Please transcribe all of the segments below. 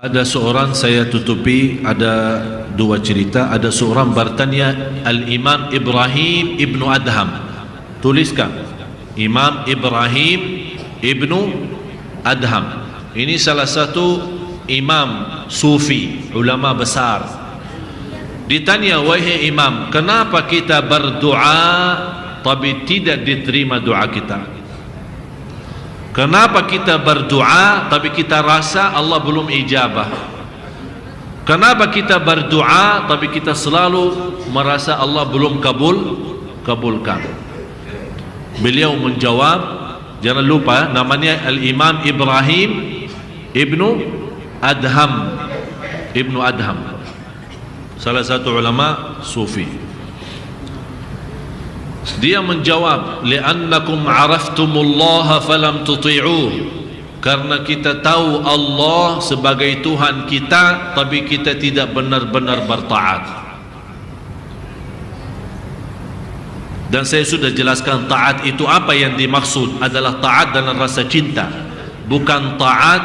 Ada seorang, saya tutupi, ada dua cerita. Ada seorang bertanya, Al-Imam Ibrahim Ibnu Adham, tuliskan Imam Ibrahim Ibnu Adham, ini salah satu imam sufi, ulama besar. Ditanya, wahai imam, kenapa kita berdoa tapi tidak diterima doa kita? Kenapa kita berdoa tapi kita rasa Allah belum ijabah? Kenapa kita berdoa tapi kita selalu merasa Allah belum kabulkan? Beliau menjawab, jangan lupa namanya Al-Imam Ibrahim Ibnu Adham, Ibnu Adham, salah satu ulama sufi. Dia menjawab, li'annakum araftumullaha falam tuti'uh, karena kita tahu Allah sebagai Tuhan kita tapi kita tidak benar-benar bertaat. Dan saya sudah jelaskan taat itu apa yang dimaksud adalah taat dan rasa cinta, bukan taat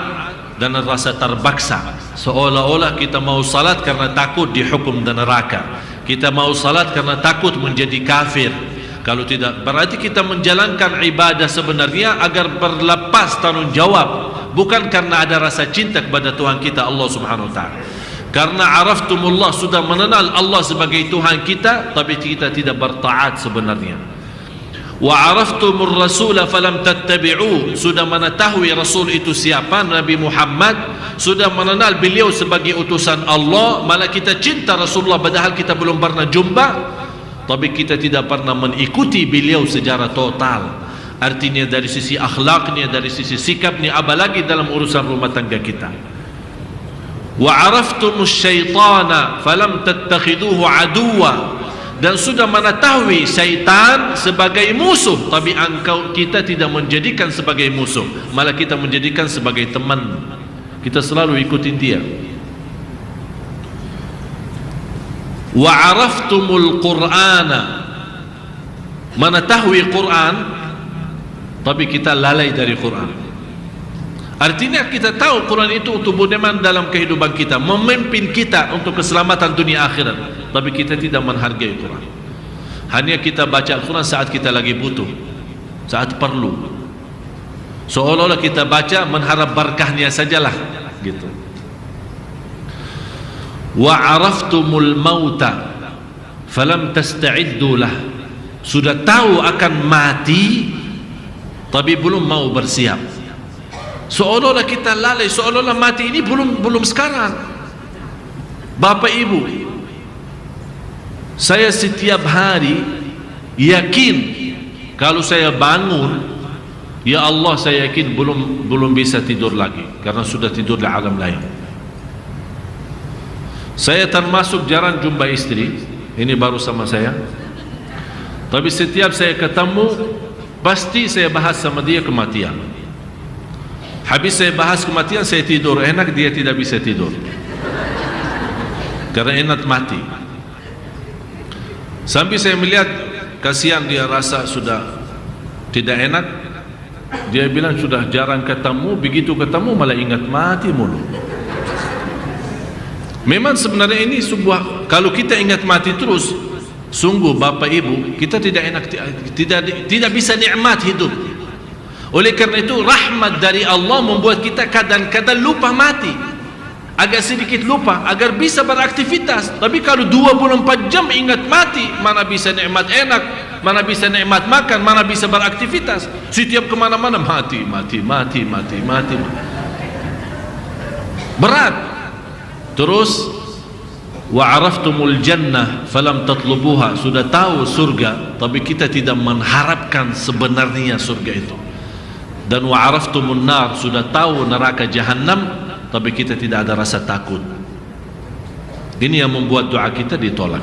dan rasa terpaksa. Seolah-olah kita mau salat karena takut dihukum dan neraka, kita mau salat karena takut menjadi kafir. Kalau tidak, berarti kita menjalankan ibadah sebenarnya agar berlepas tanggung jawab, bukan karena ada rasa cinta kepada Tuhan kita Allah Subhanahu wa taala. Karena araftumullah, sudah mengenal Allah sebagai Tuhan kita tapi kita tidak bertaat sebenarnya. Wa araftumur rasula falam tattabi'u, sudah mengetahui Rasul itu siapa, Nabi Muhammad, sudah mengenal beliau sebagai utusan Allah, malah kita cinta Rasulullah padahal kita belum pernah jumpa, tapi kita tidak pernah mengikuti beliau secara total. Artinya dari sisi akhlaknya, dari sisi sikapnya, apalagi dalam urusan rumah tangga kita. Wa araftumus syaitana falam tattakhiduhu aduwa, dan sudah mengetahui syaitan sebagai musuh tapi kita tidak menjadikan sebagai musuh, malah kita menjadikan sebagai teman. Kita selalu ikutin dia. Wa araftumul qur'ana, mengetahui Quran tapi kita lalai dari Quran. Artinya kita tahu Quran itu untuk berguna dalam kehidupan kita, memimpin kita untuk keselamatan dunia akhirat, tapi kita tidak menghargai Quran. Hanya kita baca Quran saat kita lagi butuh, saat perlu. Seolah-olah kita baca mengharap berkahnya sajalah gitu. Wa araftumul mauta falam tasta'iddu lah, sudah tahu akan mati tapi belum mau bersiap. Seolah-olah kita lalai, seolah-olah mati ini belum sekarang. Bapak Ibu, saya setiap hari yakin kalau saya bangun, ya Allah, saya yakin belum bisa tidur lagi karena sudah tidur di alam lain. Saya termasuk jarang jumpa istri, ini baru sama saya, tapi setiap saya ketemu pasti saya bahas sama dia kematian. Habis saya bahas kematian, saya tidur enak, dia tidak bisa tidur karena enak mati. Sampai saya melihat kasihan, dia rasa sudah tidak enak, dia bilang sudah jarang ketemu, begitu ketemu malah ingat mati mulu. Memang sebenarnya ini sebuah, kalau kita ingat mati terus, sungguh Bapak Ibu, kita tidak enak, tidak bisa nikmat hidup. Oleh karena itu rahmat dari Allah membuat kita kadang-kadang lupa mati, agak sedikit lupa agar bisa beraktivitas. Tapi kalau 24 jam ingat mati, mana bisa nikmat enak, mana bisa nikmat makan, mana bisa beraktivitas. Setiap kemana-mana mati. Berat. Terus wa araftumul jannah falam tatlubuha, sudah tahu surga tapi kita tidak mengharapkan sebenarnya surga itu. Dan wa araftumun nar, sudah tahu neraka jahannam tapi kita tidak ada rasa takut. Ini yang membuat doa kita ditolak.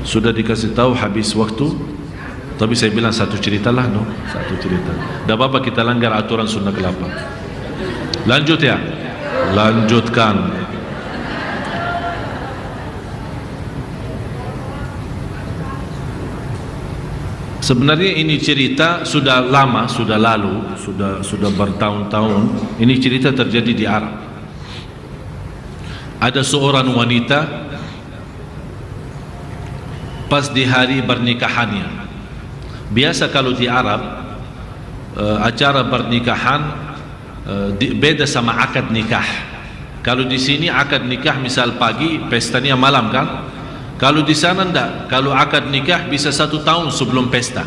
Sudah dikasih tahu habis waktu, tapi saya bilang satu cerita lah, satu cerita. Tidak apa-apa kita langgar aturan sunnah kelapa. Lanjut ya. Lanjutkan. Sebenarnya ini cerita sudah lama, sudah lalu, sudah bertahun-tahun. Ini cerita terjadi di Arab. Ada seorang wanita pas di hari pernikahannya. Biasa kalau di Arab acara pernikahan beda sama akad nikah. Kalau di sini akad nikah misal pagi, pestanya malam kan? Kalau di sana enggak. Kalau akad nikah bisa 1 tahun sebelum pesta.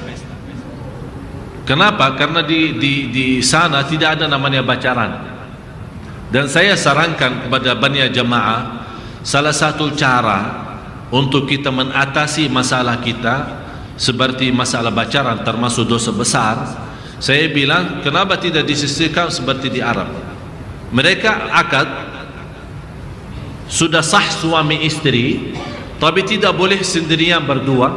Kenapa? Karena di sana tidak ada namanya bacaran. Dan saya sarankan kepada banyak jamaah, salah satu cara untuk kita mengatasi masalah kita seperti masalah bacaran termasuk dosa besar, saya bilang kenapa tidak disisihkan seperti di Arab. Mereka akad sudah sah suami istri, tapi tidak boleh sendirian berdua,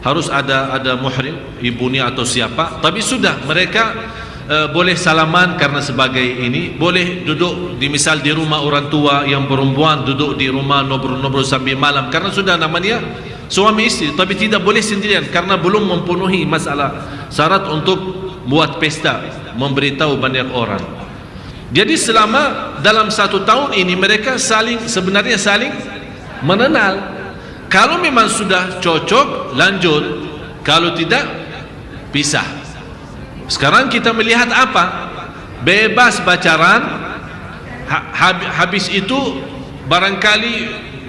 harus ada muhrim, ibunya atau siapa. Tapi sudah mereka boleh salaman karena sebagai ini, boleh duduk di misal di rumah orang tua yang perempuan, duduk di rumah ngobrol-ngobrol sambil malam karena sudah namanya suami istri, tapi tidak boleh sendirian karena belum memenuhi masalah syarat untuk buat pesta, memberitahu banyak orang. Jadi selama dalam 1 tahun ini mereka sebenarnya saling mengenal. Kalau memang sudah cocok, lanjut. Kalau tidak, pisah. Sekarang kita melihat apa? Bebas pacaran. Habis itu barangkali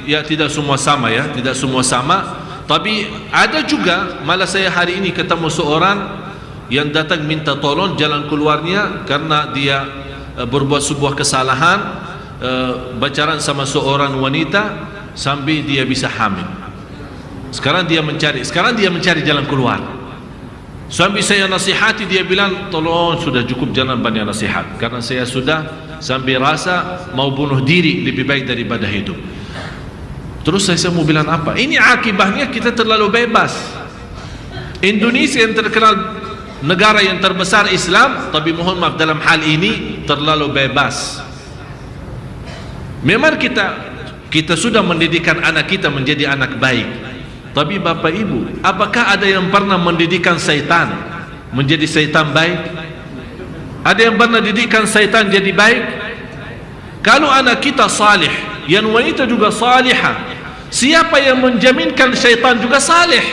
ya tidak semua sama ya, tidak semua sama. Tapi ada juga, malah saya hari ini ketemu seorang yang datang minta tolong jalan keluarnya karena dia berbuat sebuah kesalahan, pacaran sama seorang wanita sampai dia bisa hamil. Sekarang dia mencari jalan keluar. Sampai saya nasihati, dia bilang tolong sudah cukup, jangan banyak nasihat karena saya sudah sampai rasa mau bunuh diri lebih baik daripada hidup. Terus saya mau bilang apa? Ini akibatnya kita terlalu bebas. Indonesia yang terkenal negara yang terbesar Islam, tapi mohon maaf dalam hal ini terlalu bebas. Memang kita sudah mendidikkan anak kita menjadi anak baik, tapi Bapak Ibu, apakah ada yang pernah mendidikkan syaitan menjadi syaitan baik? Ada yang pernah didikkan syaitan jadi baik? Kalau anak kita salih, yang wanita juga salihah, siapa yang menjaminkan syaitan juga salih?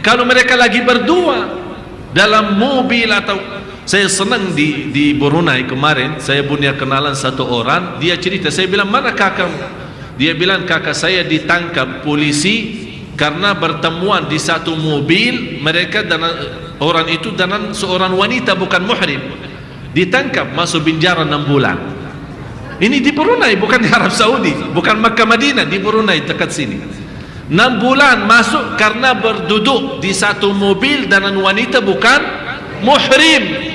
Kalau mereka lagi berdua dalam mobil atau... Saya senang di Brunei kemarin, saya punya kenalan satu orang, dia cerita, saya bilang mana kakak? Dia bilang kakak saya ditangkap polisi karena bertemuan di satu mobil, mereka dan orang itu dengan seorang wanita bukan muhrim, ditangkap masuk penjara 6 bulan. Ini di Brunei, bukan di Arab Saudi, bukan Makkah Madinah, di Brunei dekat sini. 6 bulan masuk karena berduduk di satu mobil dengan wanita bukan muhrim.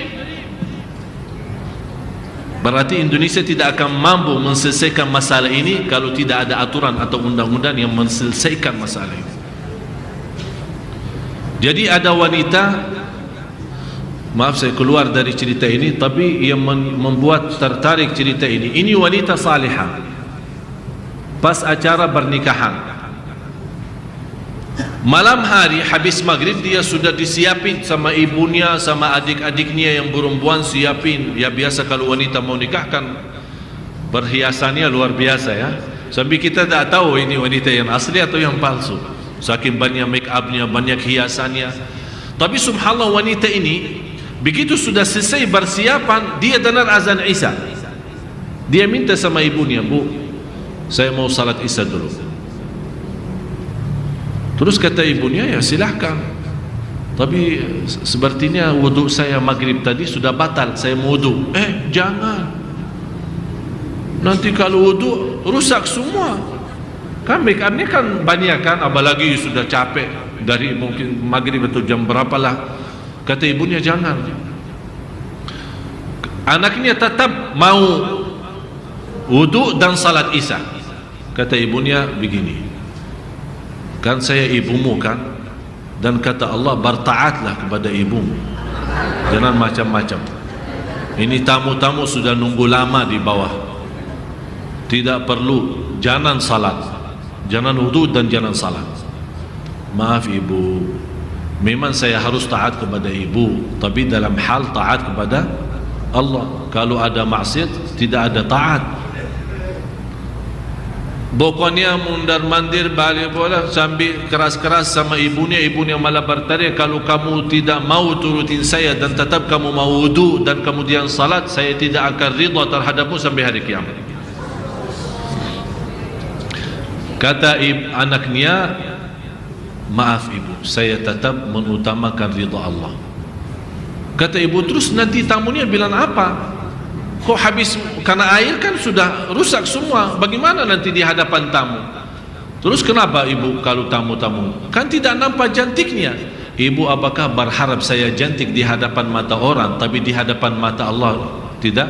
Berarti Indonesia tidak akan mampu menyelesaikan masalah ini kalau tidak ada aturan atau undang-undang yang menyelesaikan masalah ini. Jadi ada wanita, maaf saya keluar dari cerita ini, tapi yang membuat tertarik cerita ini wanita salihah. Pas acara pernikahan, malam hari habis maghrib dia sudah disiapin sama ibunya, sama adik-adiknya yang perempuan siapin. Ya biasa kalau wanita mau nikah kan perhiasannya luar biasa ya. Sampai kita tak tahu ini wanita yang asli atau yang palsu. Saking banyak make upnya, banyak hiasannya. Tapi subhanallah wanita ini begitu sudah selesai persiapan, dia dengar azan Isya. Dia minta sama ibunya, Bu, saya mau salat Isya dulu. Terus kata ibunya, ya silahkan, tapi sepertinya wudhu saya maghrib tadi sudah batal, saya mau wudhu. Jangan, nanti kalau wudhu rusak semua. Kan make up ini kan banyak kan, apalagi sudah capek dari mungkin maghrib atau jam berapalah. Kata ibunya jangan. Anaknya tetap mau wudhu dan salat Isya. Kata ibunya begini, kan saya ibumu kan, dan kata Allah bertaatlah kepada ibumu, jangan macam-macam. Ini tamu-tamu sudah nunggu lama di bawah, tidak perlu, jangan salat, jangan wudhu dan jangan salat. Maaf ibu, Memang saya harus taat kepada ibu, tapi dalam hal taat kepada Allah. Kalau ada maksiat, tidak ada taat. Pokoknya mundar mandir balik bola sambil keras-keras sama ibunya malah bertanya, kalau kamu tidak mau turutin saya dan tetap kamu mau wudu dan kemudian salat, saya tidak akan ridha terhadapmu sampai hari kiamat. Kata anaknya, maaf ibu, saya tetap mengutamakan ridha Allah. Kata ibu, terus nanti tamunya bilang apa? Kok habis karena air kan sudah rusak semua, bagaimana nanti di hadapan tamu? Terus kenapa ibu kalau tamu-tamu kan tidak nampak cantiknya? Ibu, apakah berharap saya cantik di hadapan mata orang tapi di hadapan mata Allah tidak?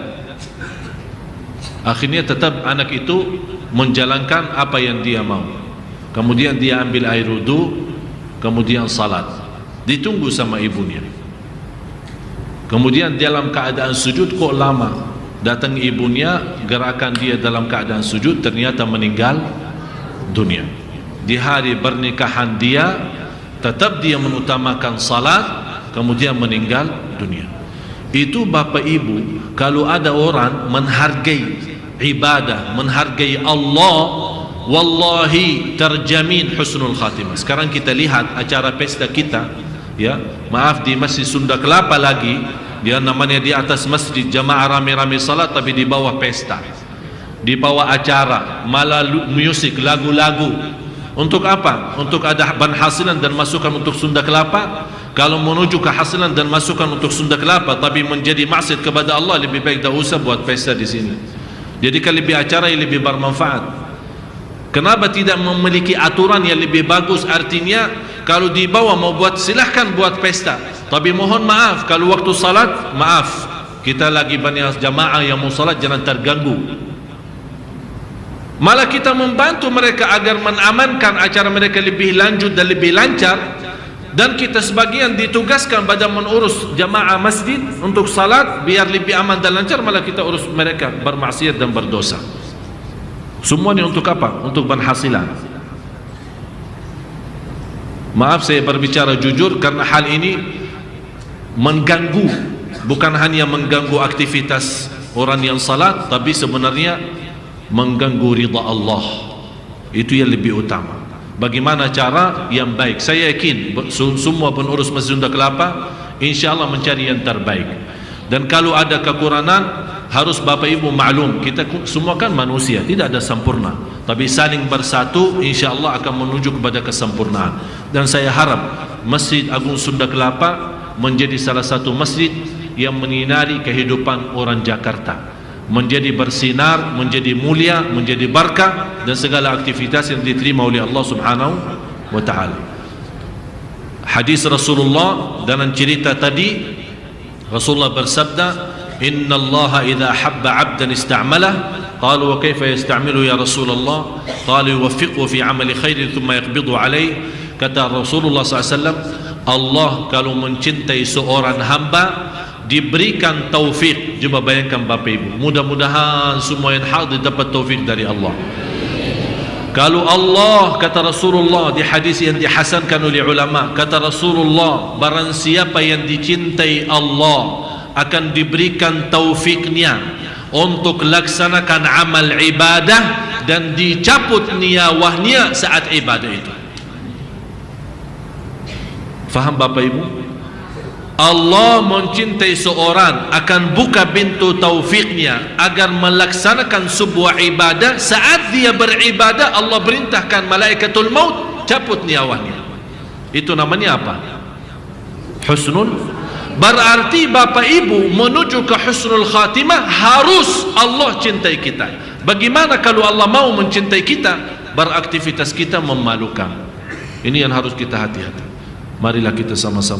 Akhirnya tetap anak itu menjalankan apa yang dia mau. Kemudian dia ambil air wudu, kemudian salat, ditunggu sama ibunya. Kemudian dalam keadaan sujud kok lama, datang ibunya, gerakan dia dalam keadaan sujud, ternyata meninggal dunia. Di hari pernikahan dia tetap dia mengutamakan salat, kemudian meninggal dunia. Itu bapak ibu, kalau ada orang menghargai ibadah, menghargai Allah, wallahi terjamin husnul khatimah. Sekarang kita lihat acara pesta kita, ya, maaf, di Masjid Sunda Kelapa lagi, dia namanya di atas masjid jamaah rame-rame salat, tapi di bawah pesta, di bawah acara, malah musik, lagu-lagu. Untuk apa? Untuk ada penghasilan dan masukan untuk Sunda Kelapa. Kalau menuju kehasilan dan masukan untuk Sunda Kelapa tapi menjadi maksiat kepada Allah, lebih baik tak usah buat pesta di sini. Jadi kalau lebih acara yang lebih bermanfaat. Kenapa tidak memiliki aturan yang lebih bagus? Artinya kalau di bawah mau buat, silahkan buat pesta, tapi mohon maaf kalau waktu salat, maaf, kita lagi banyak jamaah yang mau salat, jangan terganggu. Malah kita membantu mereka agar mengamankan acara mereka lebih lanjut dan lebih lancar. Dan kita sebagian ditugaskan pada mengurus jamaah masjid untuk salat biar lebih aman dan lancar, malah kita urus mereka bermaksiat dan berdosa. Semuanya untuk apa? Untuk penghasilan. Maaf saya berbicara jujur karena hal ini mengganggu, bukan hanya mengganggu aktivitas orang yang salat, tapi sebenarnya mengganggu ridha Allah. Itu yang lebih utama. Bagaimana cara yang baik? Saya yakin semua pengurus Masjid Sunda Kelapa insya Allah mencari yang terbaik. Dan kalau ada kekurangan, harus bapak ibu maklum, kita semua kan manusia, tidak ada sempurna, tapi saling bersatu insya Allah akan menuju kepada kesempurnaan. Dan saya harap Masjid Agung Sunda Kelapa menjadi salah satu masjid yang menyinari kehidupan orang Jakarta, menjadi bersinar, menjadi mulia, menjadi berkah, dan segala aktivitas yang diterima oleh Allah Subhanahu wa ta'ala. Hadis Rasulullah dalam cerita tadi, Rasulullah bersabda, inna Allah idha habba abdan ista'malah. Qalu wa kaifa yasta'milu ya Rasulullah? Qalu yuwaffiqhu fi amali khairin thumma yaqbidu alaih. Kata Rasulullah SAW, Allah kalau mencintai seorang hamba, diberikan taufik. Coba bayangkan bapak ibu, mudah-mudahan semua yang hadir dapat taufik dari Allah. Kalau Allah, kata Rasulullah di hadis yang dihasankan oleh ulama, kata Rasulullah, barang siapa yang dicintai Allah akan diberikan taufiknya untuk laksanakan amal ibadah dan dicabut niyawahnya saat ibadah itu. Faham bapak ibu? Allah mencintai seorang akan buka pintu taufiknya agar melaksanakan sebuah ibadah. Saat dia beribadah, Allah perintahkan malaikatul maut cabut nyawanya. Itu namanya apa? Husnul. Berarti bapak ibu menuju ke husnul khatimah harus Allah cintai kita. Bagaimana kalau Allah mau mencintai kita, beraktivitas kita memalukan? Ini yang harus kita hati-hati. Marilah kita sama-sama